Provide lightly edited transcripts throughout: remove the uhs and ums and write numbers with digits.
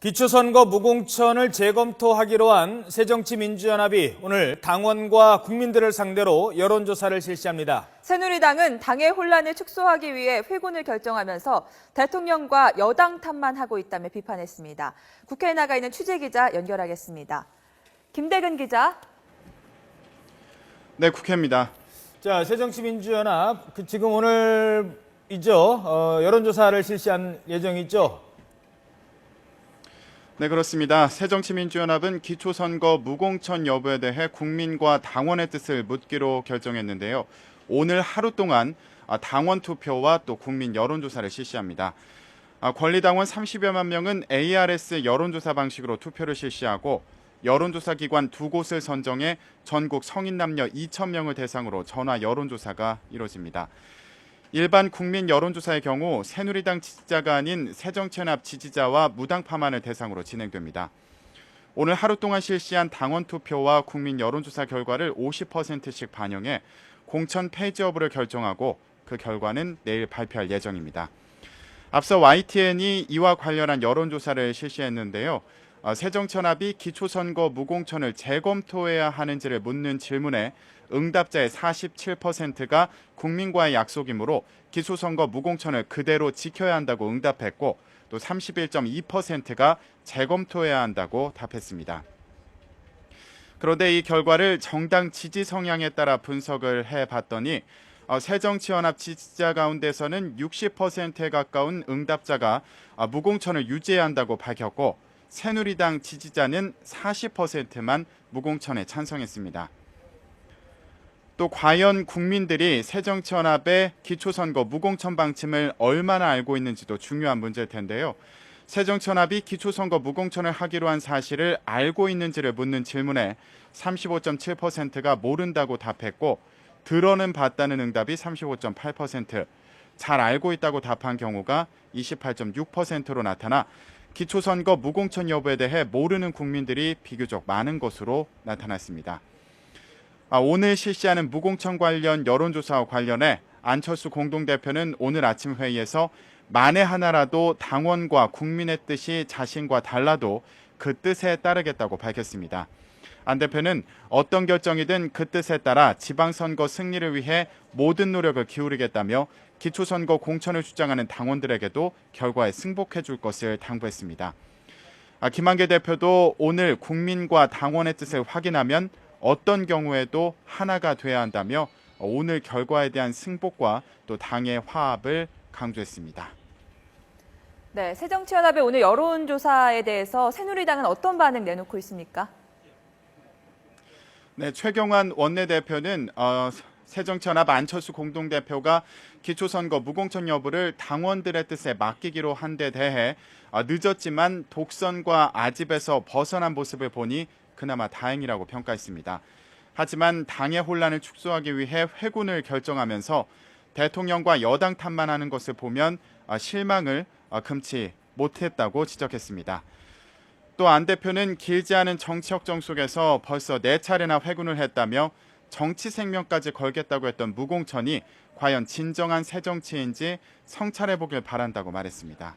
기초선거 무공천을 재검토하기로 한 새정치민주연합이 오늘 당원과 국민들을 상대로 여론조사를 실시합니다. 새누리당은 당의 혼란을 축소하기 위해 회군을 결정하면서 대통령과 여당 탓만 하고 있다며 비판했습니다. 국회에 나가 있는 취재기자 연결하겠습니다. 김대근 기자. 네, 국회입니다. 자, 새정치민주연합 지금 오늘이죠. 여론조사를 실시한 예정이죠. 네, 그렇습니다. 새정치민주연합은 기초선거 무공천 여부에 대해 국민과 당원의 뜻을 묻기로 결정했는데요. 오늘 하루 동안 당원 투표와 또 국민 여론조사를 실시합니다. 권리당원 30여만 명은 ARS 여론조사 방식으로 투표를 실시하고 여론조사 기관 두 곳을 선정해 전국 성인 남녀 2,000명을 대상으로 전화 여론조사가 이뤄집니다. 일반 국민 여론조사의 경우 새누리당 지지자가 아닌 새정치연합 지지자와 무당파만을 대상으로 진행됩니다. 오늘 하루 동안 실시한 당원 투표와 국민 여론조사 결과를 50%씩 반영해 공천 폐지 여부를 결정하고 그 결과는 내일 발표할 예정입니다. 앞서 YTN이 이와 관련한 여론조사를 실시했는데요. 새정치연합이 기초선거 무공천을 재검토해야 하는지를 묻는 질문에 응답자의 47%가 국민과의 약속이므로 기초선거 무공천을 그대로 지켜야 한다고 응답했고 또 31.2%가 재검토해야 한다고 답했습니다. 그런데 이 결과를 정당 지지 성향에 따라 분석을 해봤더니 새정치연합 지지자 가운데서는 60%에 가까운 응답자가 무공천을 유지해야 한다고 밝혔고 새누리당 지지자는 40%만 무공천에 찬성했습니다. 또 과연 국민들이 새정치연합의 기초선거 무공천 방침을 얼마나 알고 있는지도 중요한 문제일 텐데요. 새정치연합이 기초선거 무공천을 하기로 한 사실을 알고 있는지를 묻는 질문에 35.7%가 모른다고 답했고 들어는 봤다는 응답이 35.8%, 잘 알고 있다고 답한 경우가 28.6%로 나타나 기초선거 무공천 여부에 대해 모르는 국민들이 비교적 많은 것으로 나타났습니다. 오늘 실시하는 무공천 관련 여론조사와 관련해 안철수 공동대표는 오늘 아침 회의에서 만에 하나라도 당원과 국민의 뜻이 자신과 달라도 그 뜻에 따르겠다고 밝혔습니다. 안 대표는 어떤 결정이든 그 뜻에 따라 지방선거 승리를 위해 모든 노력을 기울이겠다며 기초선거 공천을 주장하는 당원들에게도 결과에 승복해 줄 것을 당부했습니다. 김한길 대표도 오늘 국민과 당원의 뜻을 확인하면 어떤 경우에도 하나가 돼야 한다며 오늘 결과에 대한 승복과 또 당의 화합을 강조했습니다. 네, 새정치연합의 오늘 여론조사에 대해서 새누리당은 어떤 반응 내놓고 있습니까? 네, 최경환 원내대표는 새정치연합 안철수 공동대표가 기초선거 무공천 여부를 당원들의 뜻에 맡기기로 한 데 대해 늦었지만 독선과 아집에서 벗어난 모습을 보니 그나마 다행이라고 평가했습니다. 하지만 당의 혼란을 축소하기 위해 회군을 결정하면서 대통령과 여당 탓만 하는 것을 보면 실망을 금치 못했다고 지적했습니다. 또 안 대표는 길지 않은 정치 역정 속에서 벌써 4차례나 회군을 했다며 정치 생명까지 걸겠다고 했던 무공천이 과연 진정한 새정치인지 성찰해보길 바란다고 말했습니다.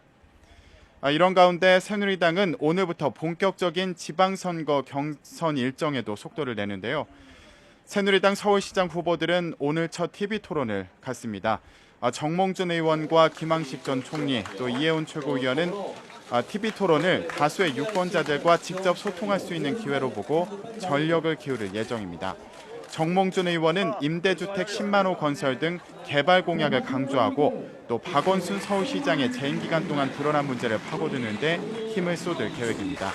이런 가운데 새누리당은 오늘부터 본격적인 지방선거 경선 일정에도 속도를 내는데요. 새누리당 서울시장 후보들은 오늘 첫 TV토론을 갖습니다. 정몽준 의원과 김항식 전 총리 또 이해운 최고위원은 TV토론을 다수의 유권자들과 직접 소통할 수 있는 기회로 보고 전력을 기울일 예정입니다. 정몽준 의원은 임대주택 10만 호 건설 등 개발 공약을 강조하고 또 박원순 서울시장의 재임 기간 동안 드러난 문제를 파고드는 데 힘을 쏟을 계획입니다.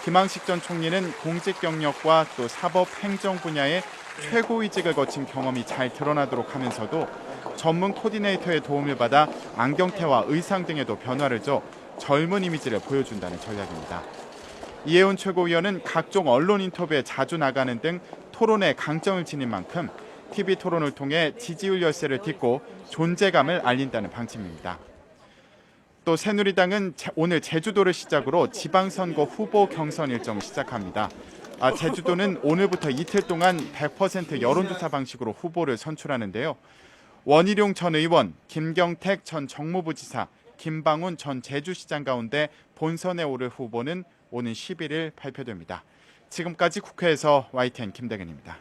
김항식 전 총리는 공직 경력과 또 사법 행정 분야의 최고위직을 거친 경험이 잘 드러나도록 하면서도 전문 코디네이터의 도움을 받아 안경테와 의상 등에도 변화를 줘 젊은 이미지를 보여준다는 전략입니다. 이해운 최고위원은 각종 언론 인터뷰에 자주 나가는 등 토론에 강점을 지닌 만큼 TV토론을 통해 지지율 열세를 딛고 존재감을 알린다는 방침입니다. 또 새누리당은 오늘 제주도를 시작으로 지방선거 후보 경선 일정을 시작합니다. 제주도는 오늘부터 이틀 동안 100% 여론조사 방식으로 후보를 선출하는데요. 원희룡 전 의원, 김경택 전 정무부지사, 김방훈 전 제주시장 가운데 본선에 오를 후보는 오는 11일 발표됩니다. 지금까지 국회에서 YTN 김대근입니다.